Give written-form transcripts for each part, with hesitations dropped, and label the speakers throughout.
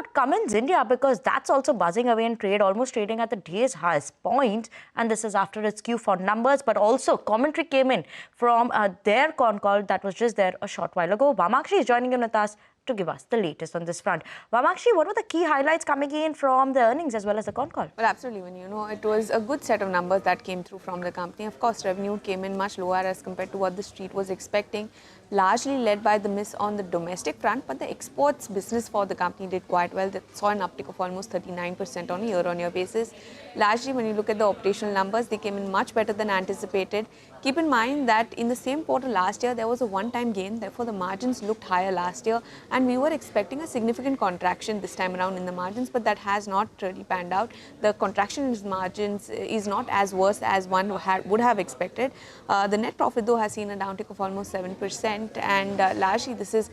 Speaker 1: about Cummins India because that's also buzzing away in trade, almost trading at the day's highest point. And this is after its Q4 numbers, but also commentary came in from their con call that was just there a short while ago. Vamakshi is joining in with us to give us the latest on this front. Vamakshi, what were the key highlights coming in from the earnings as well as the con call?
Speaker 2: Well, absolutely. When it was a good set of numbers that came through from the company. Of course, revenue came in much lower as compared to what the street was expecting, largely led by the miss on the domestic front. But the exports business for the company did quite well. They saw an uptick of almost 39% on a year-on-year basis. Largely, when you look at the operational numbers, they came in much better than anticipated. Keep in mind that in the same quarter last year, there was a one-time gain. Therefore, the margins looked higher last year. And we were expecting a significant contraction this time around in the margins, but that has not really panned out. The contraction in margins is not as worse as one would have expected. The net profit, though, has seen a downtick of almost 7%, and largely this is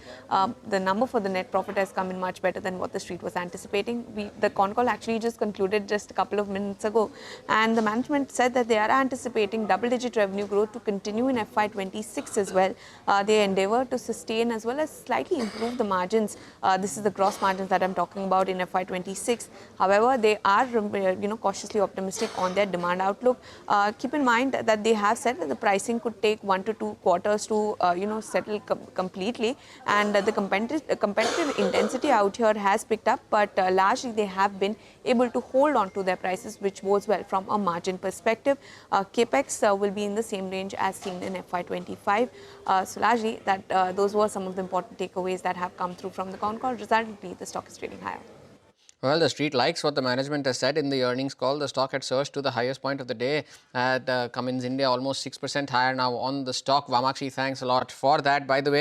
Speaker 2: the number for the net profit has come in much better than what the street was anticipating. The con call actually just concluded just a couple of minutes ago, and the management said that they are anticipating double-digit revenue growth to continue in FY26 as well. They endeavour to sustain as well as slightly improve the margins. This is the gross margins that I'm talking about in FY26. However, they are cautiously optimistic on their demand outlook. Keep in mind that they have said that the pricing could take 1 to 2 quarters to settle completely, and the competitive intensity out here has picked up, but largely they have been able to hold on to their prices, which bodes well from a margin perspective. Capex will be in the same range as seen in FY25. So largely those were some of the important takeaways that have come through from the con call. Resultantly, the stock is trading higher.
Speaker 3: Well, the street likes what the management has said in the earnings call. The stock had surged to the highest point of the day at Cummins India, almost 6% higher now on the stock. Vamakshi, thanks a lot for that. By the way,